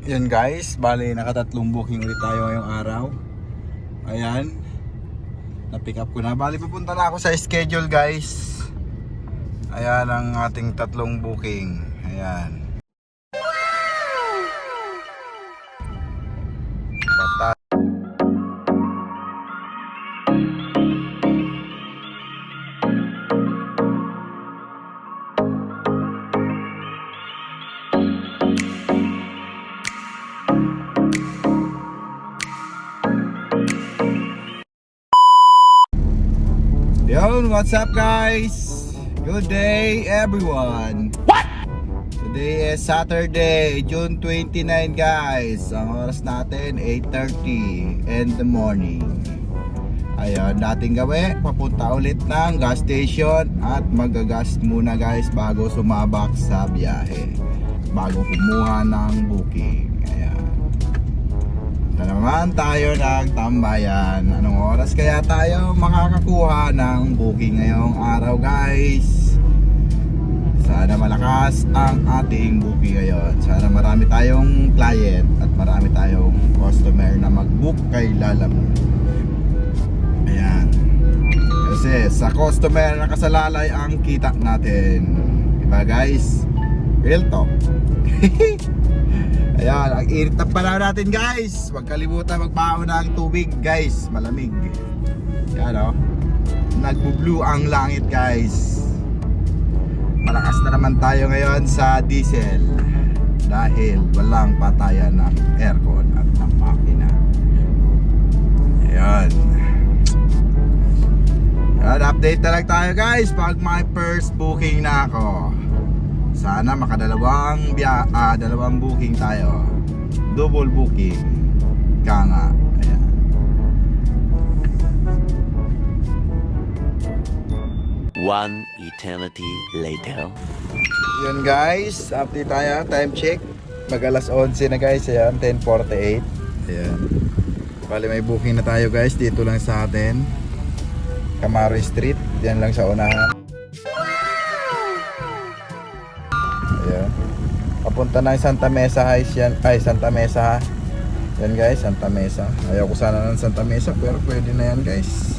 Yan guys, bali nakatatlong booking ulit tayo ngayong araw. Ayan, na-pick up ko na. Bali pupunta na ako sa schedule guys. Ayan ang ating tatlong booking. Ayan. Bata. Yo, what's up guys? Good day everyone. What? Today is Saturday, June 29 guys. Ang oras natin 8:30 in the morning. Ayan, nating gawi, papunta ulit ng gas station at magagas muna guys bago sumabak sa biyahe. Bago kumuha ng booking. Ayan. Na naman tayo ng tambayan. Anong oras kaya tayo makakakuha ng booking ngayong araw guys? Sana malakas ang ating booking ngayon. Sana marami tayong client at marami tayong customer na mag-book kay Lalamove. Ayan. Kasi sa customer na kasalalay ang kita natin. Diba guys? Real talk. Ayan, ang init ng panahon natin guys. Huwag kalimutan magbaon ng tubig guys. Malamig. Ayan o. Nagbu-blue ang langit guys. Malakas na naman tayo ngayon sa diesel. Dahil walang patayan ng aircon at ng makina. Ayan. Ayan, update na lang tayo guys pag may first booking na ako. Sana makadalawang dalawang booking tayo. Double booking. Kanga. Ayan. One eternity later. Yun guys, update tayo. Time check. Mag alas 11 na guys. Ayan, 10:48. Ayan. Bali may booking na tayo guys. Dito lang sa atin. Camaro Street. Diyan lang sa unahan. Ayan. Papunta na yung Santa Mesa Heights yan. Ay, Santa Mesa. Yan guys, Santa Mesa. Ayaw ko sana ng Santa Mesa pero pwede na yan guys.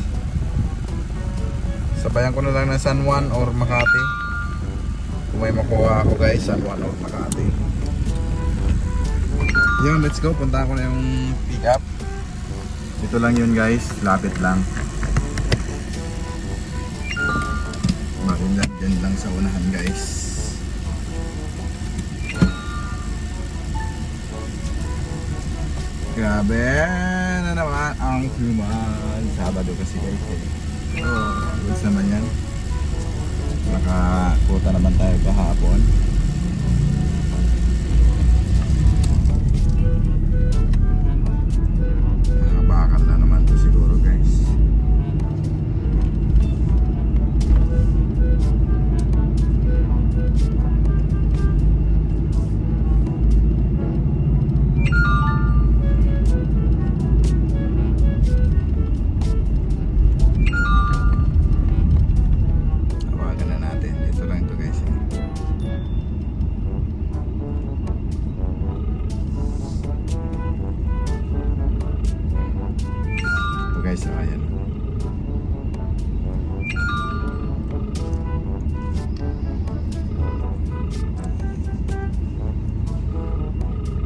Sabayan ko na lang ng San Juan or Makati. Kung may makuha ako guys, San Juan or Makati. Yun, let's go. Punta ko na yung pick up. Ito lang yun guys, lapit lang. Marinlan dyan lang sa unahan guys. Grabe na naman ang human. Sabado kasi guys goods naman yan. Nakakuta naman tayo kahapon. Nakabakal na naman to siguro guys. Guys, ayan.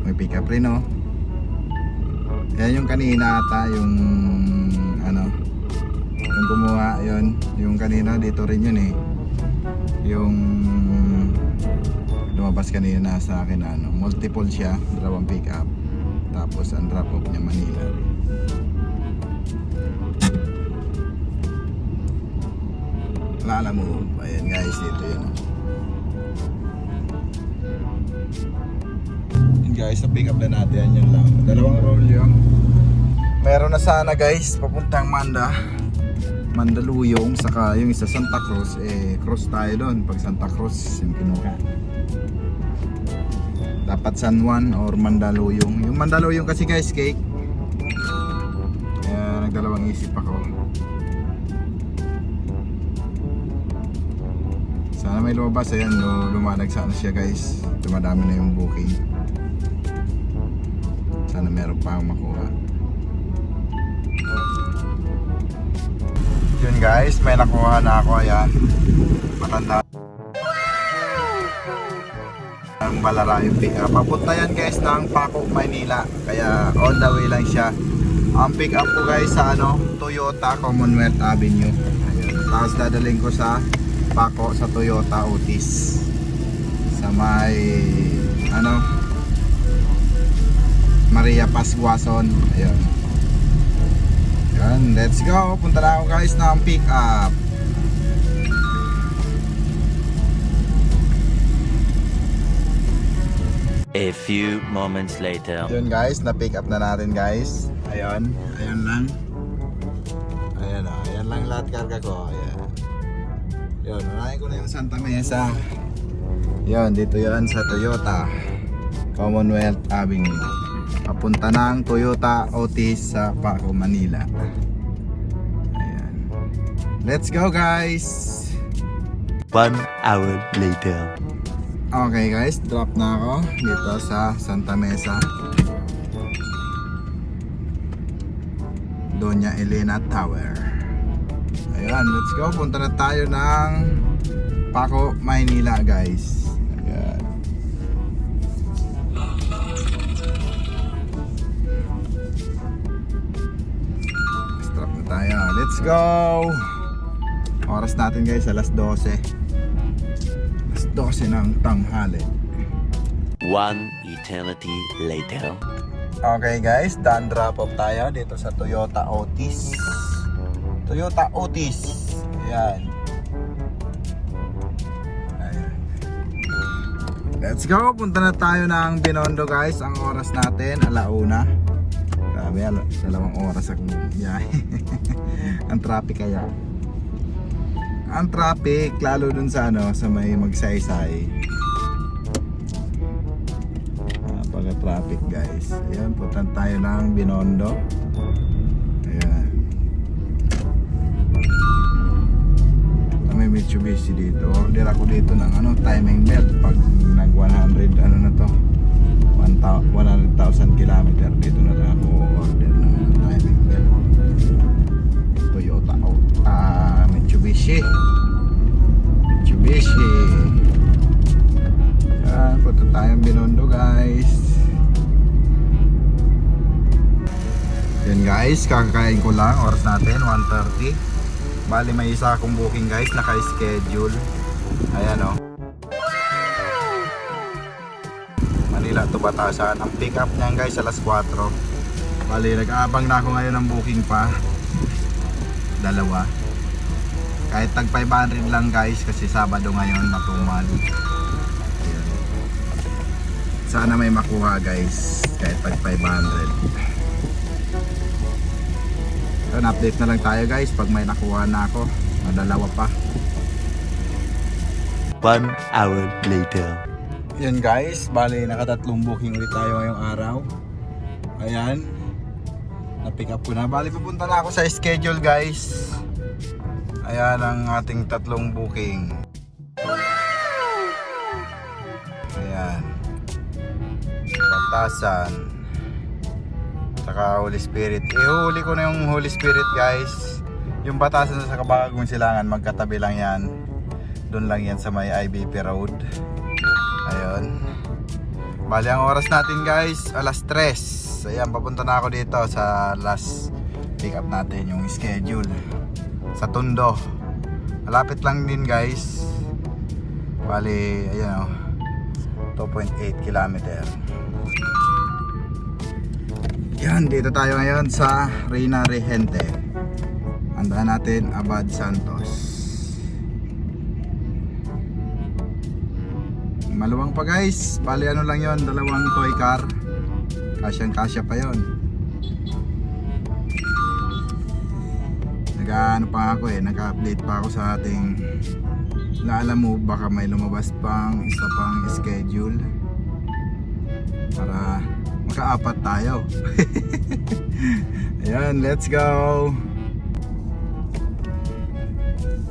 May pick up rin oh. Yan yung kanina ata yung ano yung kumuha yun. Yung kanina dito rin yun eh. Yung lumabas kanina sa akin ano. Multiple siya. Dalawang pick up. Tapos ang drop off niya Manila. Lalamove. Ayan guys, dito yun. Yun guys, na-pick up na natin. Yun lang. Dalawang roll yun. Meron na sana guys, papuntang Mandaluyong. Saka yung isa Santa Cruz. Cross tayo doon. Pag Santa Cruz, yung kinuha. Dapat San Juan or Mandaluyong. Yung Mandaluyong kasi guys, cake. Kaya nagdalawang isip ako. Sana may lumabas. Ayan, lumanag sana siya guys. Dumadami na yung booking. sana meron pa akong makuha. Yun guys, may nakuha na ako. Ayan, matanda ang Balara yung pick up. Papunta yan guys ng Paco, Maynila. Kaya on the way lang siya. Ang pick up ko guys sa Toyota Commonwealth Avenue. Ayan. Tapos dadaling ko sa Paco sa Toyota Otis. Sa may Maria Paz, Quezon. Ayan. Ayan, let's go. Punta na ako guys ng pick up. A few moments later. Yun guys, na-pick up na natin guys. Ayan, ayan lang. Ayan o, ayan lang lahat karga ko. Ayan. Yun, unahin ko na yung Santa Mesa. Yun, dito yan sa Toyota Commonwealth Avenue. Papunta ng Toyota Otis sa Paco, Manila. Ayan. Let's go guys! 1 hour later. Okay guys, drop na ako dito sa Santa Mesa, Doña Elena Tower. Ayan, let's go. Punta na tayo ng Paco, Maynila guys. Ayan. Drop na tayo. Let's go. Oras natin guys, alas 12. 12 ng tanghali. 1 eternity later. Okay guys, done drop off tayo dito sa Toyota Otis. Toyota Otis. Ayan. Ayan. Let's go. Punta na tayo ng Binondo guys. Ang oras natin, 1:00. Grabe, 2 oras akong biyahe. Ang traffic kaya. Ang traffic, lalo dun sa sa may Magsaysay. Napaka-traffic guys. Ayan, punta tayo ng Binondo. Ayan. May Mitsubishi dito. Order ako dito ng timing belt. Pag nag 100, 100,000 kilometer, dito na lang ako order ng timing belt. Toyota Mitsubishi. Punta tayong Binondo guys. Yan guys, kakakain ko lang. Oras natin 1:30. Bali may isa akong booking guys, naka-schedule. Ayan o. Manila to Batasan. Ang pick up niyan guys alas 4. Bali nag-aabang na ako ngayon ng booking pa. 2. Kahit tag 500 lang guys kasi Sabado ngayon, matumal. Ayan. Sana may makuha guys kahit tag 500. Ayan, update na lang tayo guys pag may nakuha na ako. Madalawa pa. 1 hour later. Yan guys, bali nakatatlong booking ulit tayo ngayong araw. Ayan, na-pick up ko na. Bali pupunta na ako sa schedule guys. Ayan ang ating tatlong booking. Ayan, Batasan, saka Holy Spirit. Ihuli ko na yung Holy Spirit guys. Yung Batasan sa Kabagong Silangan, magkatabi lang yan. Doon lang yan sa may IBP Road. Ayun. Bali ang oras natin guys, alas 3. Ayan, papunta na ako dito sa last pick up natin, yung schedule sa Tondo. Malapit lang din guys. Bali, ayan 2.8 kilometer. Yan, dito tayo ngayon sa Reina Regente. Andaan natin Abad Santos. Maluwang pa guys. Bali lang yon, 2 toy car. Kasyang-kasya pa yon. Nag-update pa ako sa ating alam mo, baka may lumabas pang isa pang schedule para maka-4 tayo. Ayan, let's go.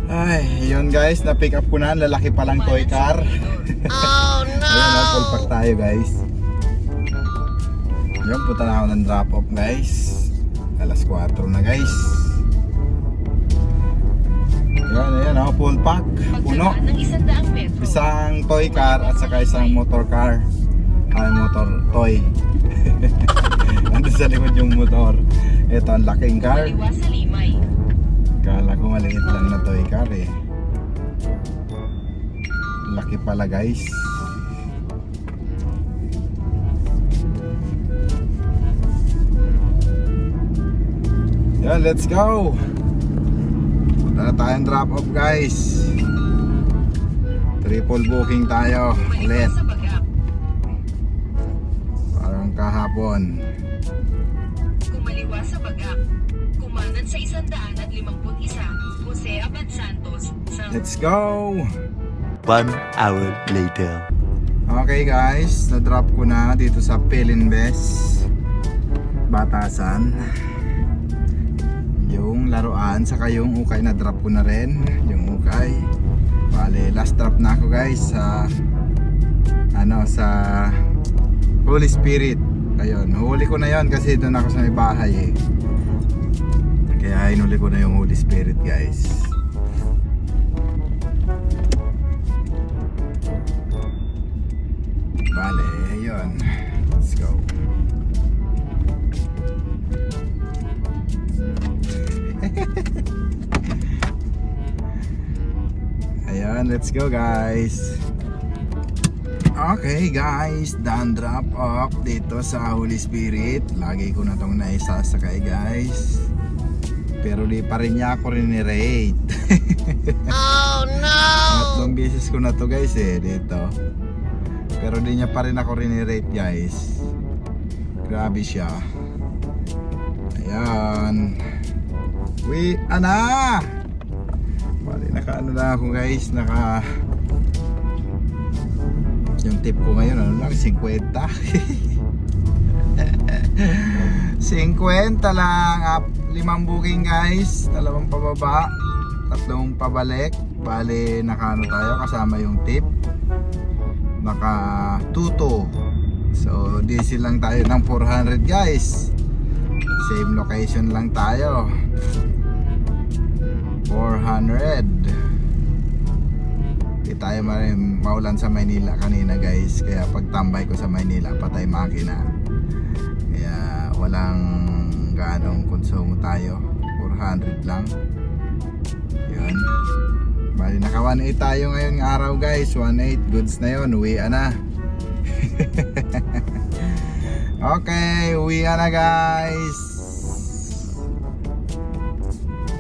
Ay, yun guys, na-pick up ko na. Lalaki pa lang toy car. Oh no! Ayan, full pack tayo guys. Yun, punta na ako ng drop off guys. Alas 4 na guys. Ayan, ayan, full pack. Puno. Pagdaan ng 100 metro. Isang toy car at saka isang motor car. Ay, motor toy. Nandun sa likod yung motor. Ito ang laking car. Kaliwa sa Limay. Kala ko maliit lang na toy car eh. Laki pala guys. Yan, let's go. Punta na tayong drop off guys. Triple booking tayo ulit. Kaliwa sa Bagak. Parang kahapon. Kumaliwa sa Bagak. Kumanan sa 151, Jose Abad Santos. Sa Let's go. 1 hour later. Okay guys, na-drop ko na dito sa Pelinbes Batasan yung laruan, saka yung ukay na drop ko na rin. Yung ukay, bale last drop na ako guys sa sa Holy Spirit. Ayun, huli ko na yon kasi doon ako sa may bahay eh. Kaya hinuli ko na yung Holy Spirit guys. Bale, ayun. Let's go. Ayan, let's go guys. Okay guys, done drop off dito sa Holy Spirit. Lagi ko na tong naisasakay guys. Pero di pa rin niya ako rin-rate. Oh no! Tatlong beses ko na to guys eh dito. Pero di niya pa rin ako rin-rate guys. Grabe siya. Ayan. Uwi, ana! Bali, naka-ano na ako guys. Yung tip ko ngayon, ano lang, 50. 50 lang. 5 booking guys. 2 pababa. 3 pabalik. Bali, naka-ano tayo kasama yung tip. Naka tuto. So diesel lang tayo ng 400 guys. Same location lang tayo. 400. Di tayo maulan sa Maynila kanina guys. Kaya pagtambay ko sa Maynila, patay makina. Kaya walang ganong konsumo tayo. 400 lang. Yun. Bali naka 1.8 tayo ngayon ng araw guys. 1.8 goods na yun. Uwian na. Okay, uwian na guys.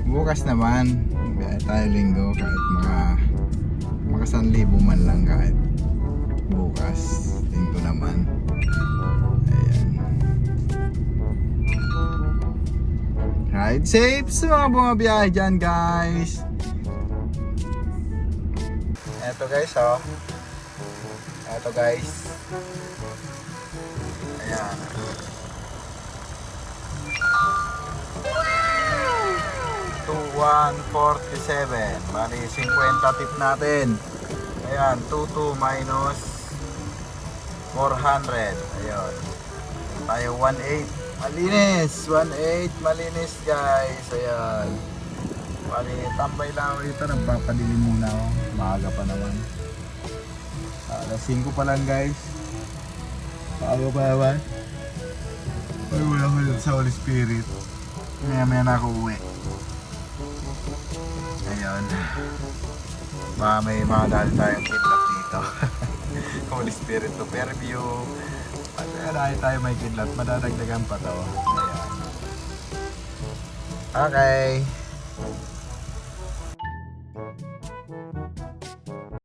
Bukas naman biyahe tayo linggo kahit maka 1,000 man lang kahit bukas. Linggo naman. Ayan. Ride safe sa mga bumabiyahe dyan guys. Eto guys oh. Eto guys. Ayan. Wow! 2,147. Bali 50 tip natin. Ayan, 22 minus 400. Ayun. Tayo 1.8. Malinis. 1.8 malinis guys. Ayan. Bali, tambay lang ako dito. Nagpapadilim muna ako. Maaga pa naman. Alas 5 pa lang guys. Maaga pa naman. Ay, wala ko dito sa Holy Spirit. Maya na ako uwi. Ayun. Baka may mga dali tayong kidnap dito. Holy Spirit to Fairview. Pag dahil tayo may kidnap, madadagdagan pa to. Ayan. Okay.